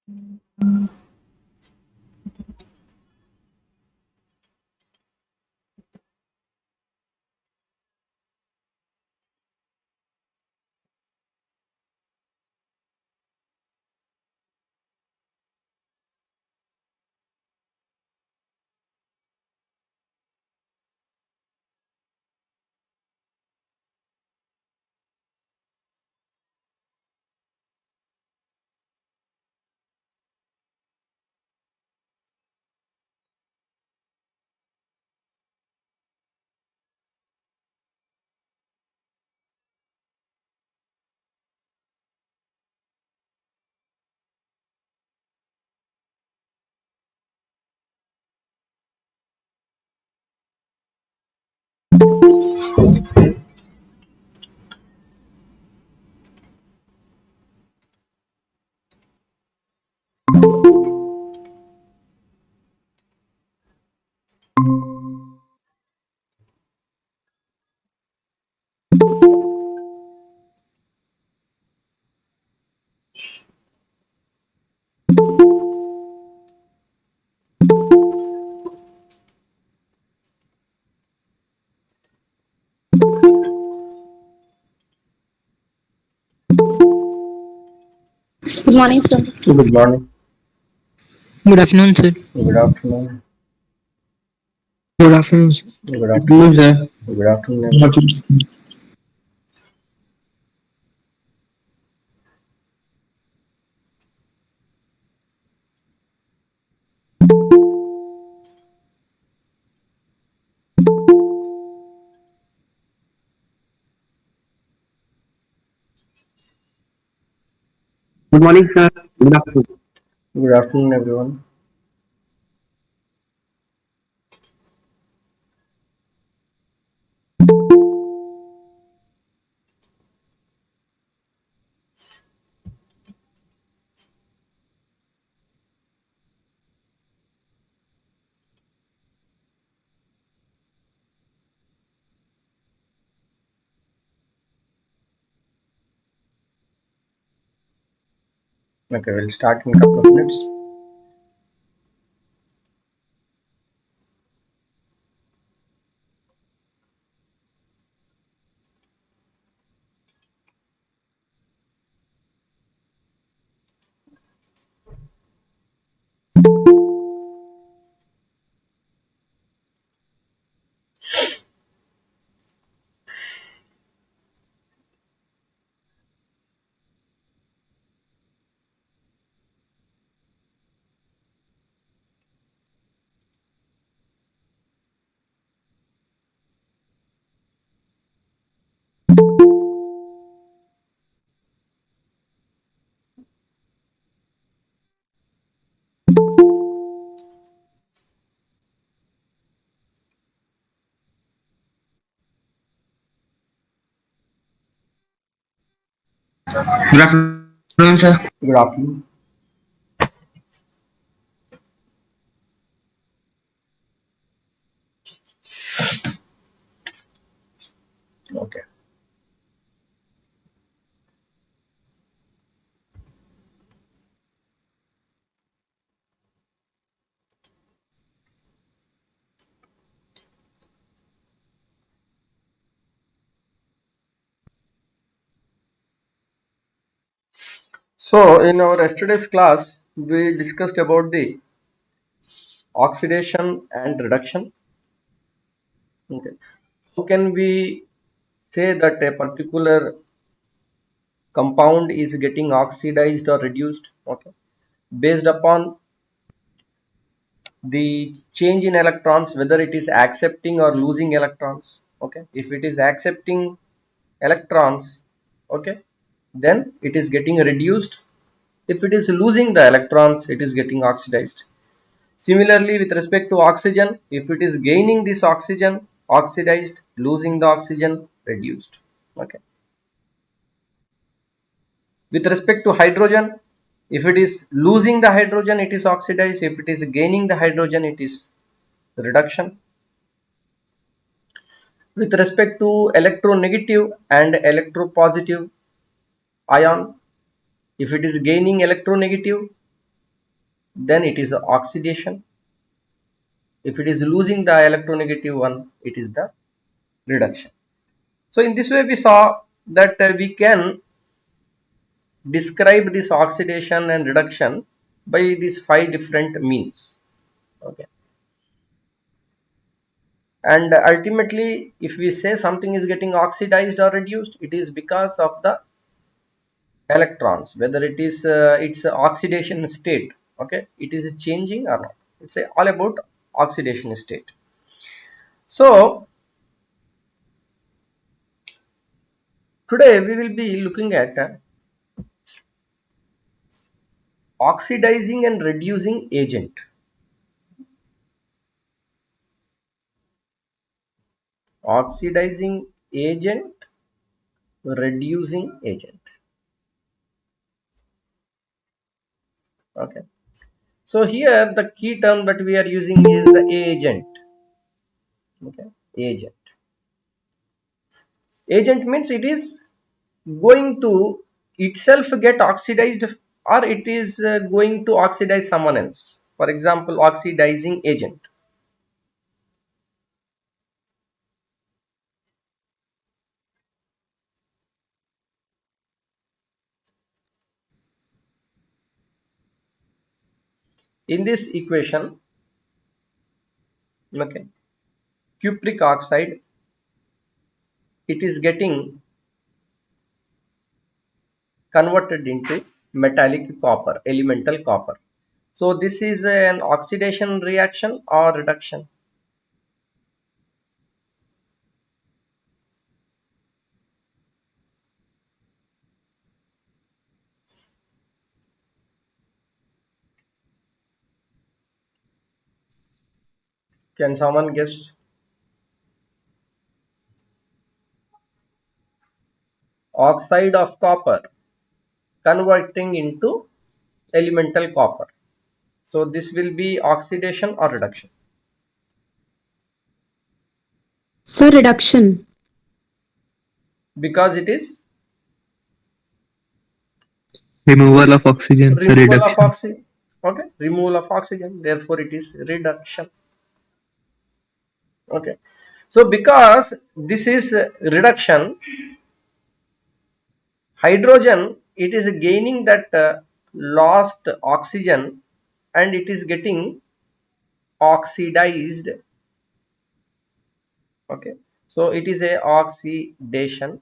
Good morning, sir. Good morning. Good afternoon, sir. Good afternoon. Good afternoon, sir. Good Good afternoon, afternoon. sir. Good afternoon, Good everyone. afternoon. Good morning, sir. Good afternoon. Good afternoon, everyone. Okay, we'll start in a couple of minutes. Good afternoon, sir. Good afternoon. Okay. So, in our yesterday's class, we discussed about the oxidation and reduction. Okay. How can we say that a particular compound is getting oxidized or reduced? Okay. Based upon the change in electrons, whether it is accepting or losing electrons. Okay. If it is accepting electrons, okay, then it is getting reduced. If it is losing the electrons, it is getting oxidized. Similarly, with respect to oxygen, if it is gaining this oxygen, oxidized, losing the oxygen, reduced. Okay. With respect to hydrogen, if it is losing the hydrogen, it is oxidized. If it is gaining the hydrogen, it is reduction. With respect to electronegative and electropositive ion, if it is gaining electronegative, then it is the oxidation. If it is losing the electronegative one, it is the reduction. So in this way we saw that we can describe this oxidation and reduction by these 5 different means. Okay. And ultimately, if we say something is getting oxidized or reduced, it is because of the electrons, whether it is its oxidation state. Okay, it is changing or not. It's all about oxidation state. So today we will be looking at oxidizing and reducing agent. Oxidizing agent, reducing agent. Okay. So here the key term that we are using is the agent. Okay, agent. Agent means it is going to itself get oxidized, or it is going to oxidize someone else. For example, oxidizing agent. In this equation, okay, cupric oxide, it is getting converted into metallic copper, elemental copper. So this is an oxidation reaction or reduction. Can someone guess? Oxide of copper converting into elemental copper. So this will be oxidation or reduction. Sir, reduction. Because it is Removal of oxygen, so removal of reduction. oxygen. Okay, removal of oxygen, therefore it is reduction. Okay, so because this is reduction, hydrogen, it is gaining that lost oxygen and it is getting oxidized. Okay, so it is a oxidation.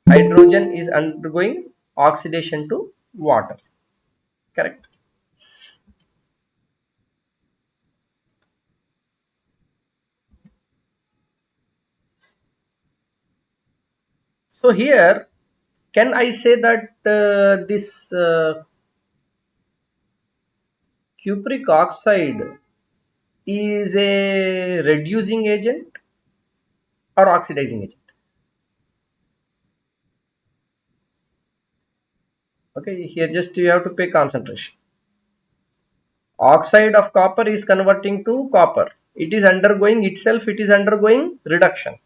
Hydrogen is undergoing oxidation to water. Correct. So here, can I say that this cupric oxide is a reducing agent or oxidizing agent? Okay, here just you have to pay concentration. Oxide of copper is converting to copper. It is undergoing itself, it is undergoing reduction.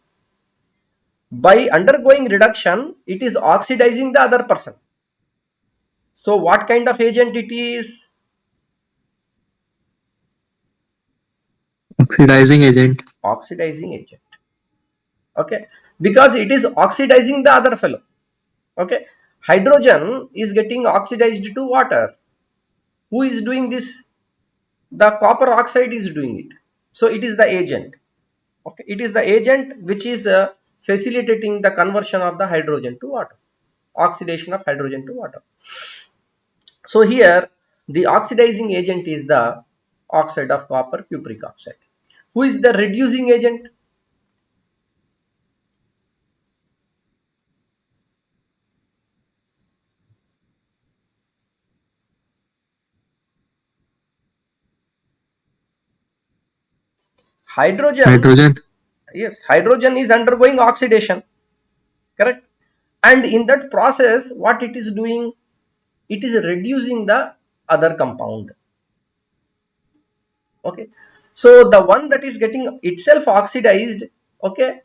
By undergoing reduction, it is oxidizing the other person. So what kind of agent it is? Oxidizing agent. Oxidizing agent. Okay, because it is oxidizing the other fellow. Okay, hydrogen is getting oxidized to water. Who is doing this? The copper oxide is doing it. So it is the agent. Okay, it is the agent which is facilitating the conversion of the hydrogen to water, oxidation of hydrogen to water. So here the oxidizing agent is the oxide of copper, cupric oxide. Who is the reducing agent? Hydrogen. Hydrogen. Yes, hydrogen is undergoing oxidation. Correct. And in that process, what it is doing? It is reducing the other compound. Okay, so the one that is getting itself oxidized, okay,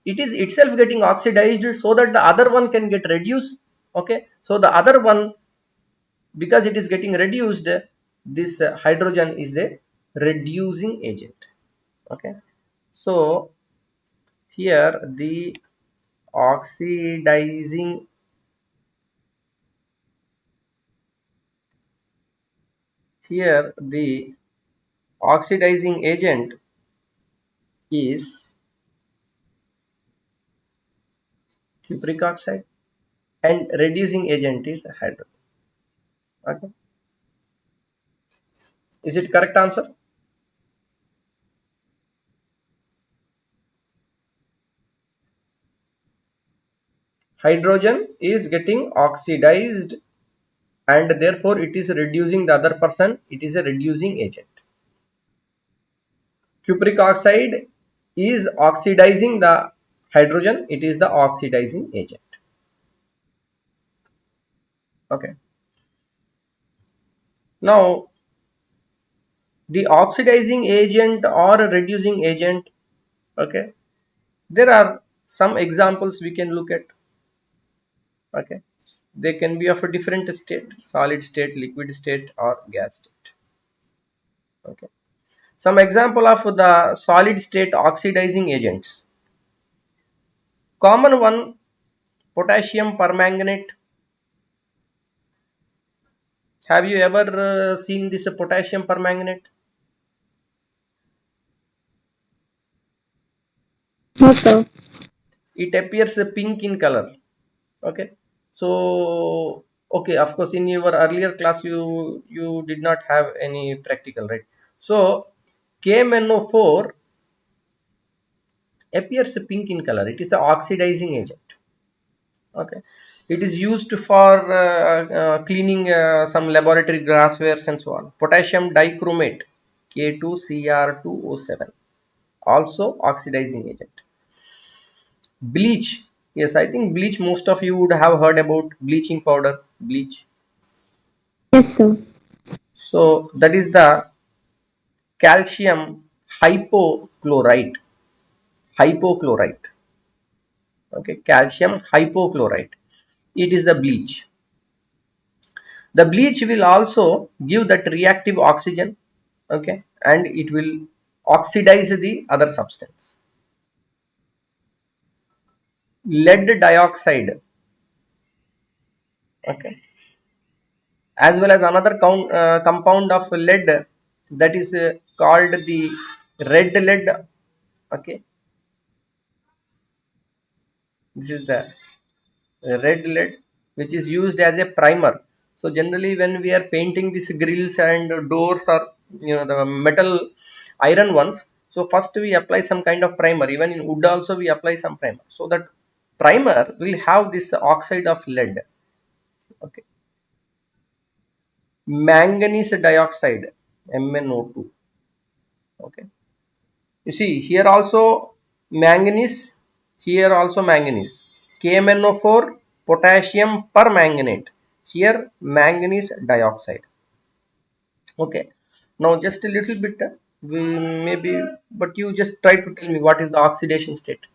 it is itself getting oxidized so that the other one can get reduced. Okay, so the other one, because it is getting reduced, this hydrogen is the reducing agent. Okay, so here the oxidizing agent is cupric oxide and reducing agent is hydrogen. Okay, is it correct answer? Hydrogen is getting oxidized and therefore it is reducing the other person. It is a reducing agent. Cupric oxide is oxidizing the hydrogen. It is the oxidizing agent. Okay, now the oxidizing agent or a reducing agent, okay, there are some examples we can look at. Okay, they can be of a different state: solid state, liquid state, or gas state. Okay, some example of the solid state oxidizing agents: common one, potassium permanganate. Have you ever seen this potassium permanganate? No, sir. It appears pink in color. Okay, so okay, of course in your earlier class you did not have any practical, right? So KMNO4 appears pink in color. It is an oxidizing agent. Okay, it is used for cleaning some laboratory glasswares and so on. Potassium dichromate, K2Cr2O7, also oxidizing agent. Bleach, yes, I think bleach, most of you would have heard about bleaching powder, bleach. Yes, sir. So that is the calcium hypochlorite. Hypochlorite. Okay, calcium hypochlorite. It is the bleach. The bleach will also give that reactive oxygen. Okay, and it will oxidize the other substance. Lead dioxide. Okay, as well as another compound of lead, that is called the red lead. Okay, this is the red lead which is used as a primer. So generally when we are painting these grills and doors, or the metal iron ones, so first we apply some kind of primer. Even in wood also we apply some primer, so that primer will have this oxide of lead. Okay, manganese dioxide, MnO2. Okay, you see here also manganese, here also manganese. KMnO4, potassium permanganate. Here manganese dioxide. Okay. Now just a little bit, we maybe, but you just try to tell me what is the oxidation state.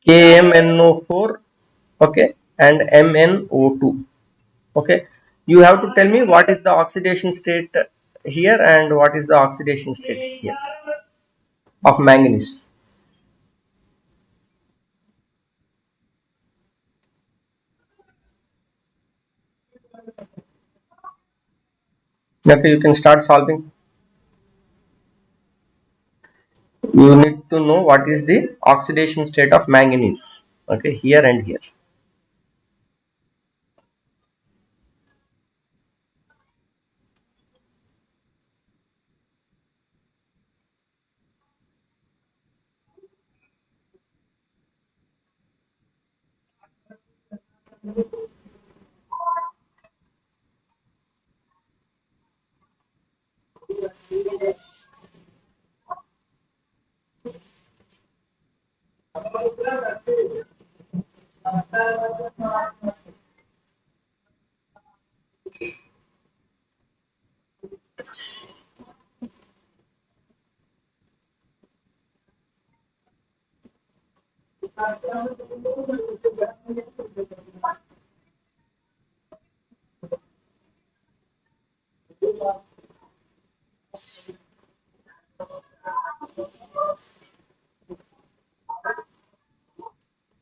KMnO4, okay, and MnO2. Okay. You have to tell me what is the oxidation state here and what is the oxidation state here of manganese. Okay, you can start solving. You need to know what is the oxidation state of manganese. Okay, here and here.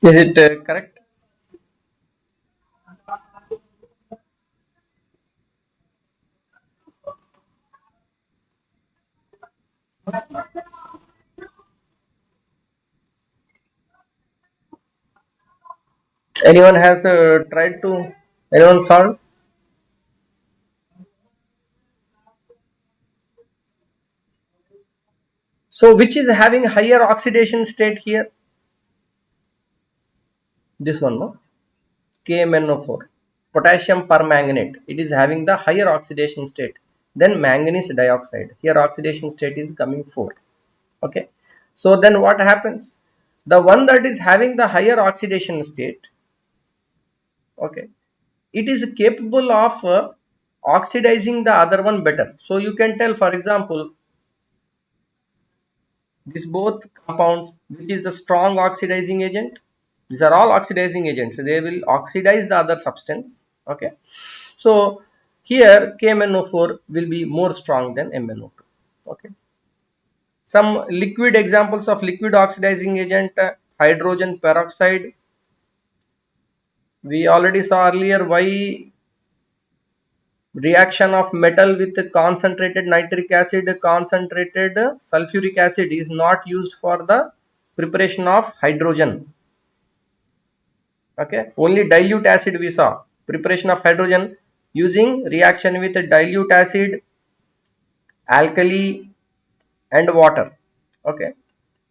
Is it correct? Anyone has tried to, anyone solve? So which is having higher oxidation state here? This one, no? KMnO4, potassium permanganate. It is having the higher oxidation state than manganese dioxide. Here oxidation state is coming 4. Okay. So then what happens? The one that is having the higher oxidation state, okay, it is capable of oxidizing the other one better. So you can tell, for example, these both compounds, which is the strong oxidizing agent, these are all oxidizing agents. They will oxidize the other substance. Okay. So here KMnO4 will be more strong than MnO2. Okay. Some liquid examples of liquid oxidizing agent, hydrogen peroxide. We already saw earlier why reaction of metal with concentrated nitric acid, concentrated sulfuric acid is not used for the preparation of hydrogen. Okay, only dilute acid we saw. Preparation of hydrogen using reaction with dilute acid, alkali and water. Okay,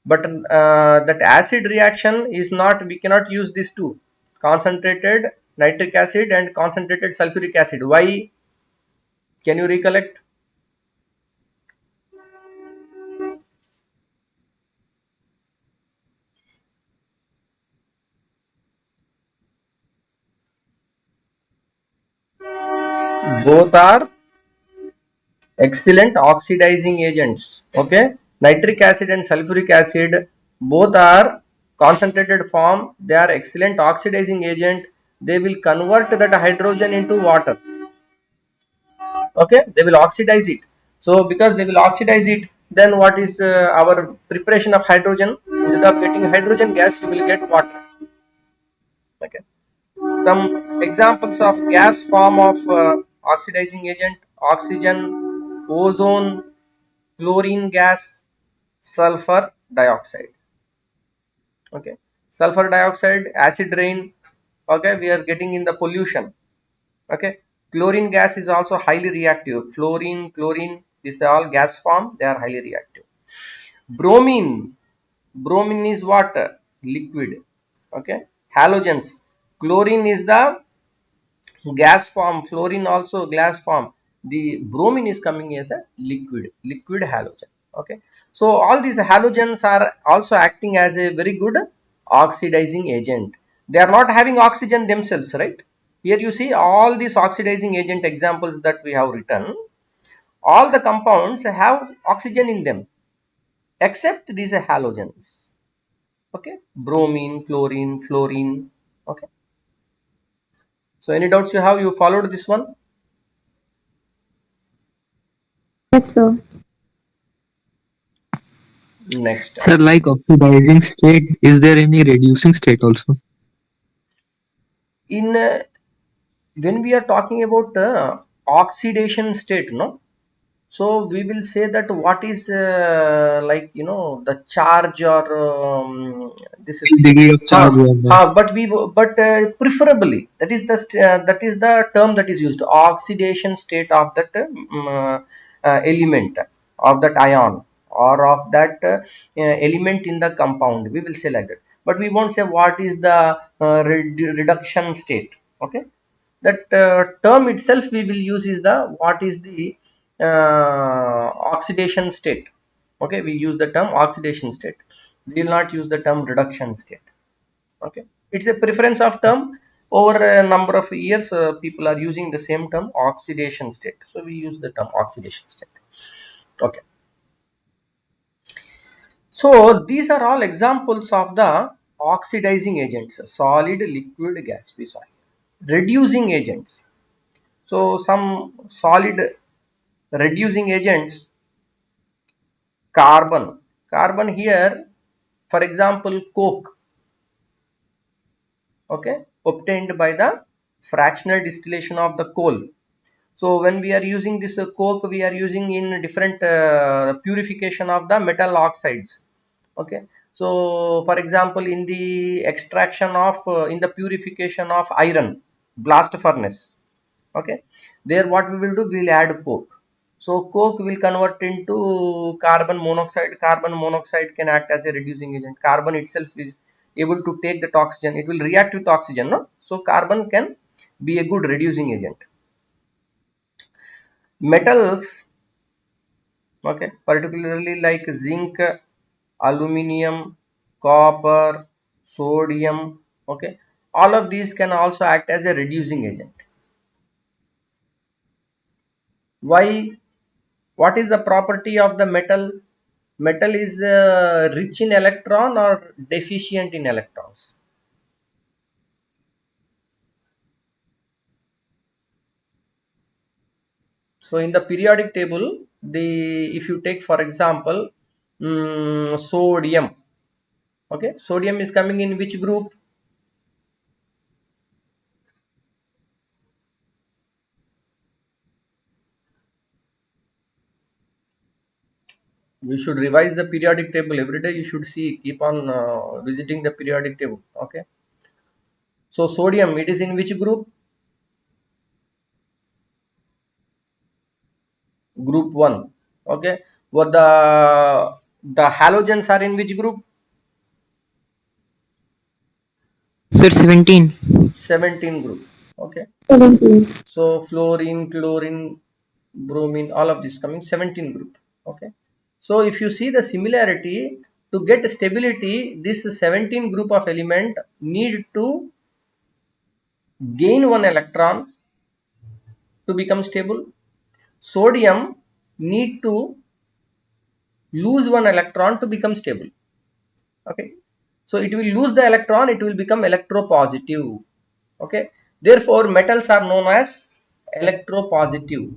but that acid reaction is not, we cannot use these two, concentrated nitric acid and concentrated sulfuric acid. Why? Can you recollect? Both are excellent oxidizing agents. Okay, nitric acid and sulfuric acid both are concentrated form. They are excellent oxidizing agent. They will convert that hydrogen into water. Okay, they will oxidize it. So because they will oxidize it, then what is our preparation of hydrogen? Instead of getting hydrogen gas, you will get water. Okay, some examples of gas form of oxidizing agent: oxygen, ozone, chlorine gas, sulfur dioxide. Okay, sulfur dioxide, acid rain. Okay, we are getting in the pollution. Okay, chlorine gas is also highly reactive. Fluorine, chlorine, these are all gas form. They are highly reactive. Bromine, bromine is what? Liquid. Okay, halogens, chlorine is the gas form, fluorine also gas form. The bromine is coming as a liquid halogen. Okay, so all these halogens are also acting as a very good oxidizing agent. They are not having oxygen themselves, right? Here you see all these oxidizing agent examples that we have written, all the compounds have oxygen in them except these halogens. Okay, bromine, chlorine, fluorine. Okay, so any doubts you have? You followed this one? Yes, sir. Next, Sir, like oxidizing state, is there any reducing state also? in when we are talking about oxidation state, no, so we will say that what is like, you know, the charge or this is Degree of huh, charge on that. but preferably that is the that is the term that is used, oxidation state of that element, of that ion, or of that element in the compound, we will say like that. But we won't say what is the reduction state. Okay, that term itself we will use is the what is the oxidation state. Okay, we use the term oxidation state, we will not use the term reduction state. Okay, it's a preference of term. Over a number of years people are using the same term, oxidation state, so we use the term oxidation state. Okay, so these are all examples of the oxidizing agents: solid, liquid, gas, we saw here. Reducing agents, so some solid reducing agents, carbon here, for example coke, okay, obtained by the fractional distillation of the coal. So when we are using this coke, we are using in different purification of the metal oxides, okay. So for example, in the extraction of in the purification of iron, blast furnace, okay, there what we will do, we will add coke. So coke will convert into carbon monoxide. Carbon monoxide can act as a reducing agent. Carbon itself is able to take that oxygen, it will react with oxygen, no? So carbon can be a good reducing agent. Metals, okay, particularly like zinc, aluminum, copper, sodium, okay, all of these can also act as a reducing agent. Why? What is the property of the metal? Metal is rich in electron or deficient in electrons? So in the periodic table, the if you take for example sodium, okay, sodium is coming in which group? You should revise the periodic table every day. You should see, keep on visiting the periodic table, okay. So sodium, it is in which group? Group 1, okay. What the halogens are in which group? Sir, 17. 17 group, okay. 17. So fluorine, chlorine, bromine, all of this coming 17 group, okay. So if you see the similarity, to get stability, this 17 group of element need to gain one electron to become stable. Sodium need to lose one electron to become stable, okay. So it will lose the electron, it will become electropositive, okay. Therefore metals are known as electropositive,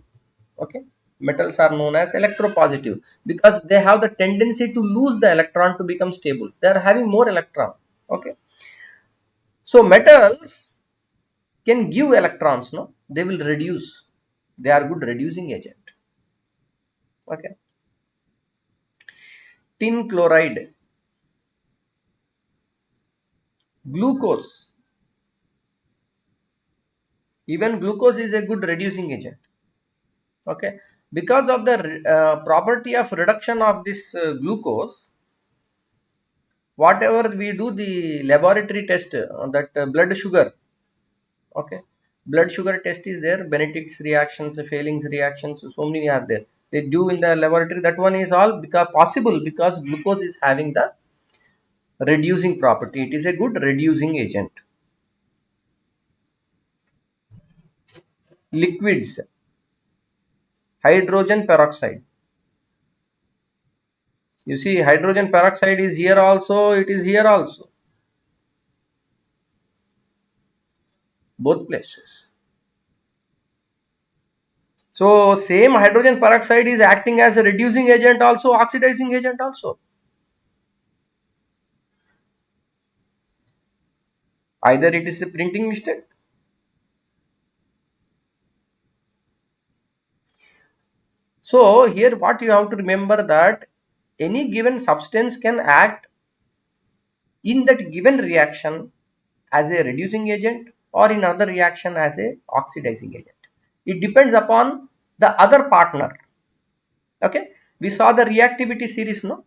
okay. Metals are known as electropositive because they have the tendency to lose the electron to become stable. They are having more electron, okay. So metals can give electrons, no, they will reduce, they are good reducing agent, okay. Tin chloride, glucose, even glucose is a good reducing agent, okay. Because of the property of reduction of this glucose, whatever we do the laboratory test, that blood sugar, okay, blood sugar test is there, Benedict's reactions, Fehling's reactions, so many are there, they do in the laboratory. That one is all because possible because glucose is having the reducing property, it is a good reducing agent. Liquids, hydrogen peroxide, you see hydrogen peroxide is here also, it is here also, both places. So same hydrogen peroxide is acting as a reducing agent also, oxidizing agent also. Either it is a printing mistake. So here what you have to remember, that any given substance can act in that given reaction as a reducing agent or in another reaction as a oxidizing agent. It depends upon the other partner, okay. We saw the reactivity series, no?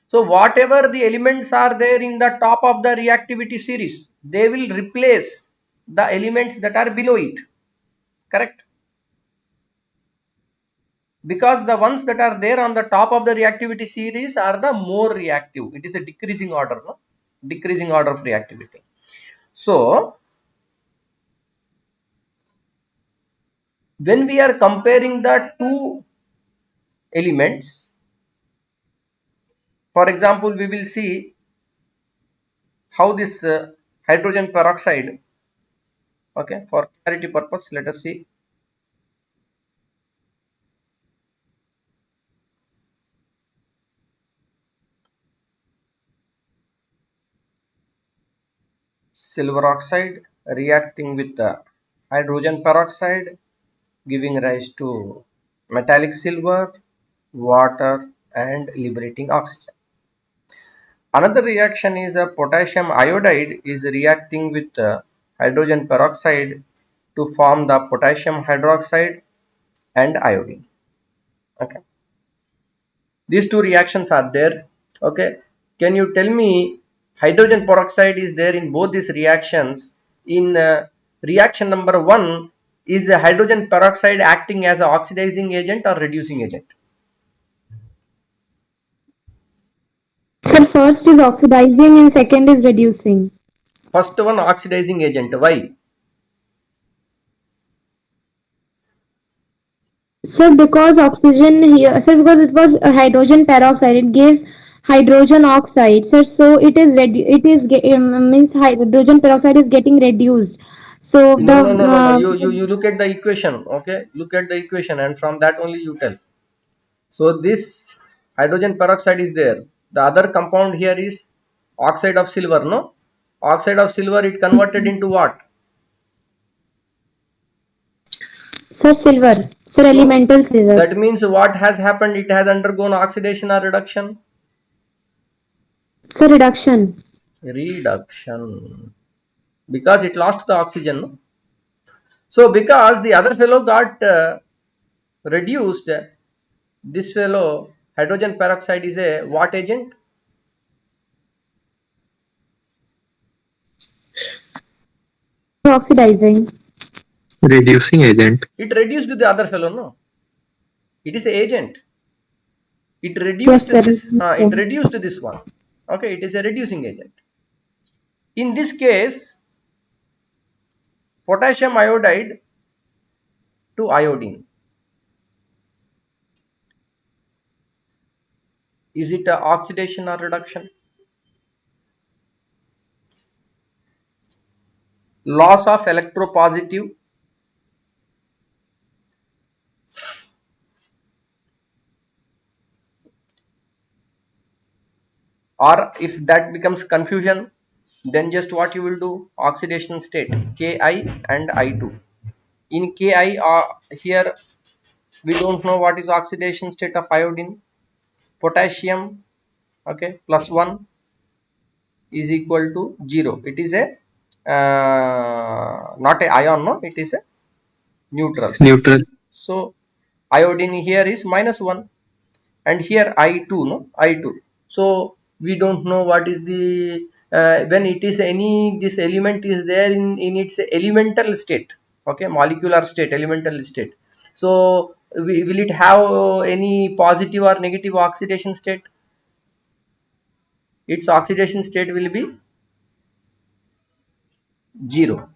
So whatever the elements are there in the top of the reactivity series, they will replace the elements that are below it, correct? Because the ones that are there on the top of the reactivity series are the more reactive. It is a decreasing order, no? Decreasing order of reactivity. So when we are comparing the two elements, for example, we will see how this hydrogen peroxide, okay, for clarity purpose let us see. silver oxide reacting with the hydrogen peroxide, giving rise to metallic silver, water, and liberating oxygen. Another reaction is a potassium iodide is reacting with hydrogen peroxide to form the potassium hydroxide and iodine. Okay, these two reactions are there. Okay, can you tell me hydrogen peroxide is there in both these reactions? In reaction number 1, is the hydrogen peroxide acting as an oxidizing agent or reducing agent? Sir, first is oxidizing and second is reducing. First one, oxidizing agent. Why? Sir, because oxygen here, sir, because it was a hydrogen peroxide, it gives hydrogen oxide, sir. So it is means hydrogen peroxide is getting reduced. So No, the no, no, no, no. You look at the equation. Okay, look at the equation, and from that only you tell. So this hydrogen peroxide is there. The other compound here is oxide of silver. No, oxide of silver, it converted into what? sir silver, sir So elemental silver, that means what has happened? It has undergone oxidation or reduction? sir reduction. Reduction, because it lost the oxygen. No? So because the other fellow got reduced, this fellow hydrogen peroxide is a what agent? Oxidizing. Reducing agent. It reduced the other fellow. No, it is a agent. It Yes, reduced sir. this. It reduced this one. Okay, it is a reducing agent. In this case, potassium iodide to iodine. Is it a oxidation or reduction? Loss of electropositive, or if that becomes confusion, then just what you will do? Oxidation state Ki and I2. In Ki, here we don't know what is oxidation state of iodine. Potassium, okay, plus 1 is equal to 0. It is a not a ion, no, it is a neutral. Neutral. So iodine here is minus 1, and here I2, no, I2. So we don't know what is the when it is any, this element is there in its elemental state. Okay, molecular state, elemental state. So will it have any positive or negative oxidation state? Its oxidation state will be 0.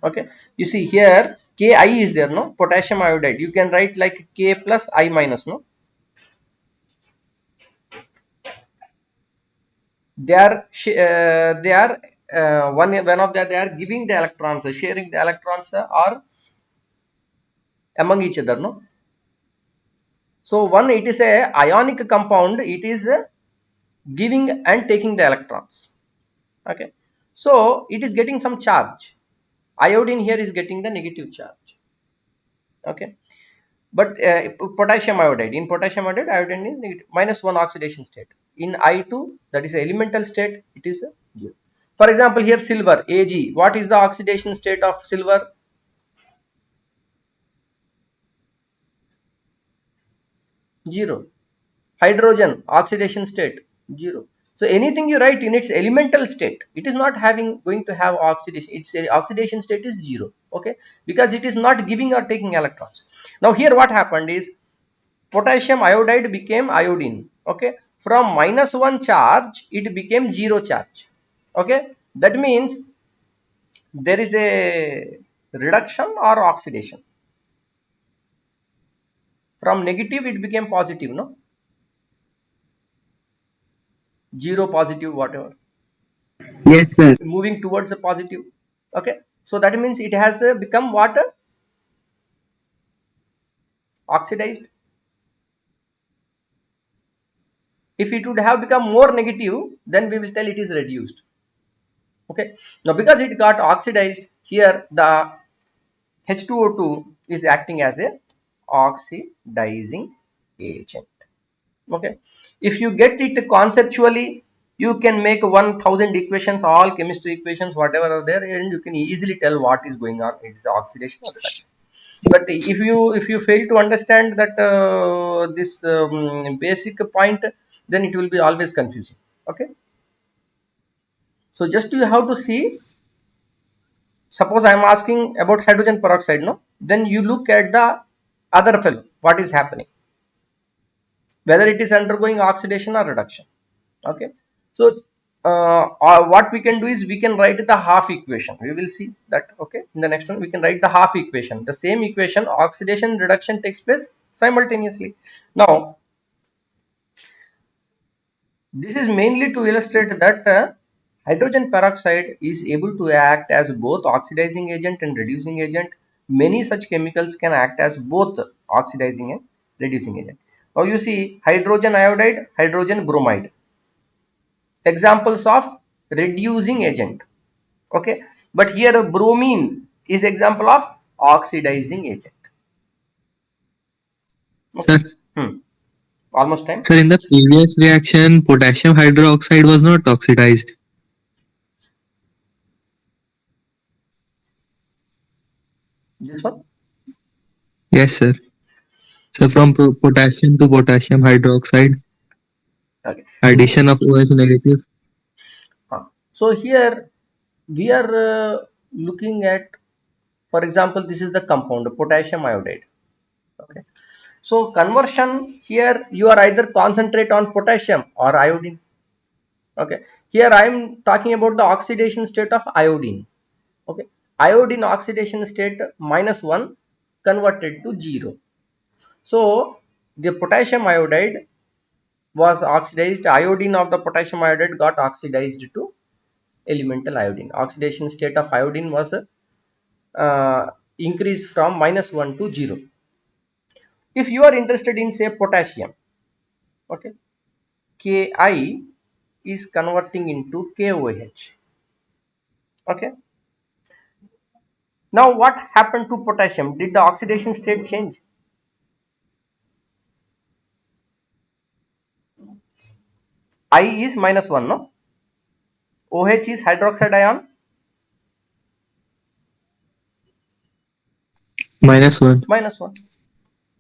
Okay, you see here Ki is there, no, potassium iodide, you can write like K plus I minus. No, they are one of that, they are giving the electrons, sharing the electrons, or among each other. No, so one, it is a ionic compound, it is giving and taking the electrons. Okay, so it is getting some charge. Iodine here is getting the negative charge. Okay, but potassium iodide, in potassium iodide, iodine is negative, minus 1 oxidation state. In I2, that is elemental state, it is 0. For example, here silver Ag, what is the oxidation state of silver? 0. Hydrogen oxidation state 0. So anything you write in its elemental state, it is not having going to have oxidation, its oxidation state is 0. Okay, because it is not giving or taking electrons. Now here what happened is potassium iodide became iodine. Okay, from minus 1 charge it became 0 charge. Okay, that means there is a reduction or oxidation. From negative it became positive. No, 0 positive, whatever, Yes, sir. moving towards a positive. Okay, so that means it has become what? Oxidized. If it would have become more negative, then we will tell it is reduced. Okay, now because it got oxidized, here the H2O2 is acting as a oxidizing agent. Okay, if you get it conceptually, you can make 1000 equations, all chemistry equations, whatever are there, and you can easily tell what is going on. It is oxidation or reduction. But if you fail to understand that this basic point, then it will be always confusing. Okay, so just you have to see. Suppose I am asking about hydrogen peroxide, no? Then you look at the other fellow. What is happening? Whether it is undergoing oxidation or reduction. Okay, so what we can do is we can write the half equation. We will see that. Okay, in the next one we can write the half equation. The same equation, oxidation and reduction takes place simultaneously. Now this is mainly to illustrate that hydrogen peroxide is able to act as both oxidizing agent and reducing agent. Many such chemicals can act as both oxidizing and reducing agent. Now you see hydrogen iodide, hydrogen bromide, examples of reducing agent. Okay, but here bromine is example of oxidizing agent. Sir, Okay, almost time. sir, in the previous reaction, potassium hydroxide was not oxidized. This one. Yes, sir. So from potassium to potassium hydroxide, Okay. addition of OH negative. So here we are looking at, for example, this is the compound potassium iodide. Okay, so conversion here you are either concentrate on potassium or iodine. Okay, here I am talking about the oxidation state of iodine. Okay, iodine oxidation state -1 converted to 0. So the potassium iodide was oxidized. Iodine of the potassium iodide got oxidized to elemental iodine. Oxidation state of iodine was increased from -1 to 0. If you are interested in say potassium, okay, Ki is converting into KOH. Okay, now what happened to potassium? Did the oxidation state change? I is -1, no? OH is hydroxide ion, -1. -1.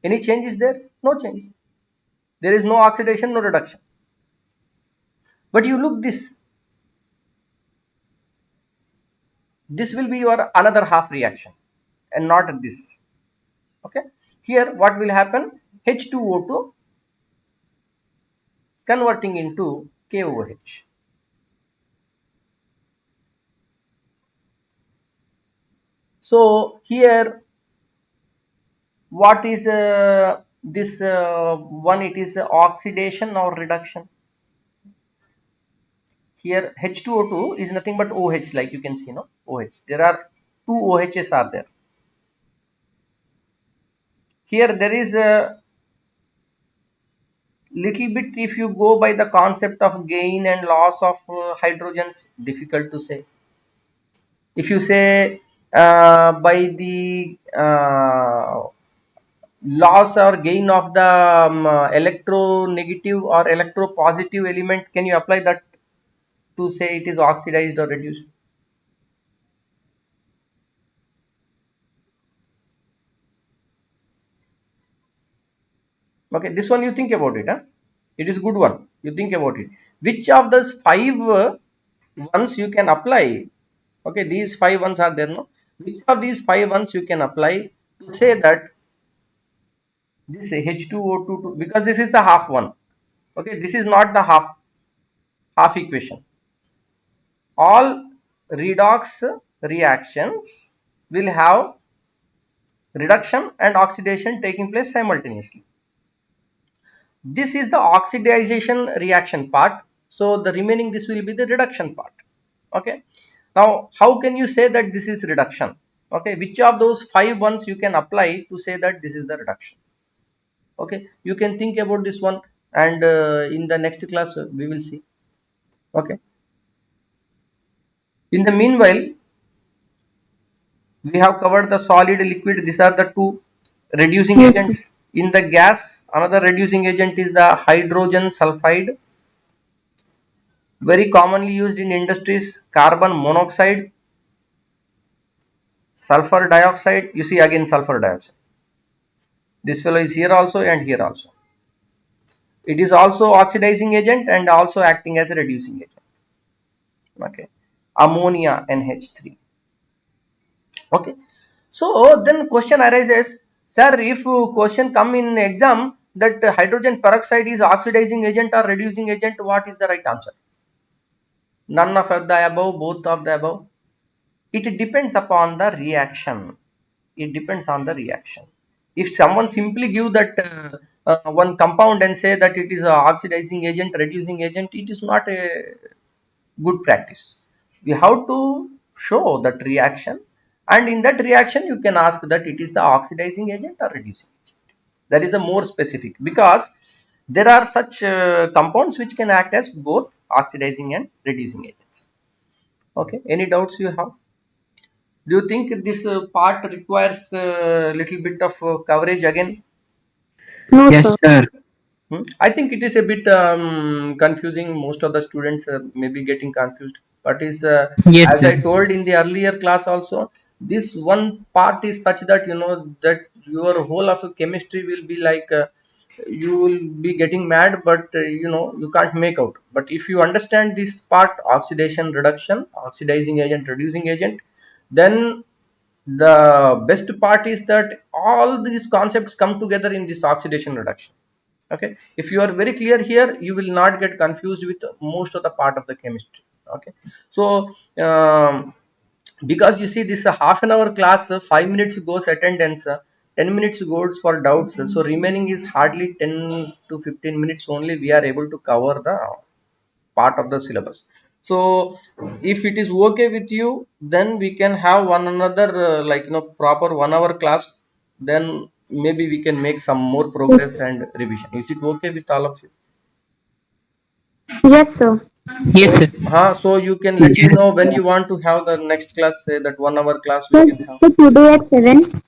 Any change is there? No change. There is no oxidation, no reduction. But you look this, this will be your another half reaction and not this. Okay, here what will happen? H2O2 converting into KOH. So here what is this one? It is oxidation or reduction. Here H2O2 is nothing but OH, like you can see, no? OH. There are two OHs are there. Here there is a little bit, if you go by the concept of gain and loss of hydrogens, difficult to say. If you say by the loss or gain of the electronegative or electropositive element, can you apply that to say it is oxidized or reduced? Okay, this one you think about it, huh? It is good one. You think about it. Which of those five ones you can apply? Okay, these five ones are there, no? Which of these five ones you can apply to say that this H2O2, because this is the half one. Okay, this is not the half equation. All redox reactions will have reduction and oxidation taking place simultaneously. This is the oxidization reaction part. So the remaining, this will be the reduction part. Okay, now how can you say that this is reduction? Okay, which of those five ones you can apply to say that this is the reduction? Okay, you can think about this one, and in the next class we will see. Okay. In the meanwhile, we have covered the solid, liquid. These are the two reducing Yes, sir. agents. In the gas, another reducing agent is the hydrogen sulfide, very commonly used in industries. Carbon monoxide, sulfur dioxide. You see again sulfur dioxide. This fellow is here also and here also. It is also oxidizing agent and also acting as a reducing agent. Okay, ammonia NH3. Okay, so then question arises, sir, if question come in exam that hydrogen peroxide is oxidizing agent or reducing agent, what is the right answer? None of the above, both of the above. It depends upon the reaction. It depends on the reaction. If someone simply give that one compound and say that it is a oxidizing agent, reducing agent, it is not a good practice. We have to show that reaction, and in that reaction you can ask that it is the oxidizing agent or reducing agent. That is a more specific, because there are such compounds which can act as both oxidizing and reducing agents. Okay, any doubts you have? Do you think this part requires a little bit of coverage again? No, Yes, sir. sir. I think it is a bit confusing. Most of the students may be getting confused. But is Yes, as sir. I told in the earlier class also, this one part is such that you know that your whole of chemistry will be like you will be getting mad, but you know you can't make out. But if you understand this part, oxidation, reduction, oxidizing agent, reducing agent, then the best part is that all these concepts come together in this oxidation reduction. Okay, if you are very clear here, you will not get confused with most of the part of the chemistry. Okay, so because you see this half an hour class, 5 minutes goes attendance, 10 minutes goes for doubts, so remaining is hardly 10 to 15 minutes only we are able to cover the part of the syllabus. So if it is okay with you, then we can have one another like proper 1 hour class, then maybe we can make some more progress Yes, and revision. Is it okay with all of you? yes, sir. Yes, So sir. so you can let me know when you want to have the next class, say that 1 hour class we Sir, can have. sir, today at 7.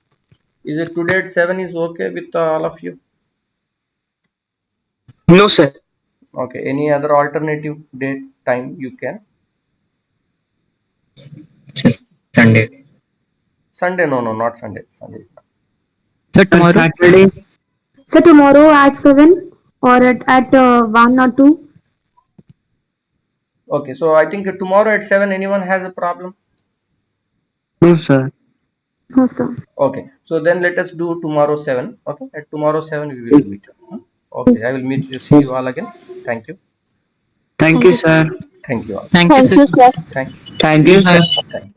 Is it today at 7 is okay with all of you? No, sir. Okay, any other alternative date time you can? Sunday. Sunday? No, no, not Sunday. Sunday is not. Sir, Sir, tomorrow? Saturday. So tomorrow at 7 or at 1 or 2? Okay, so I think tomorrow at 7, anyone has a problem? No, sir. No, sir. Okay, so then let us do tomorrow 7. Okay, at tomorrow 7 we will Yes. meet. Okay, I will meet you, see you all again. Thank you. Thank Thank you, you, sir. sir. Thank you all. Thank you, Thank sir. you, sir. Thank, Thank Thank you, you, sir. sir. thank you.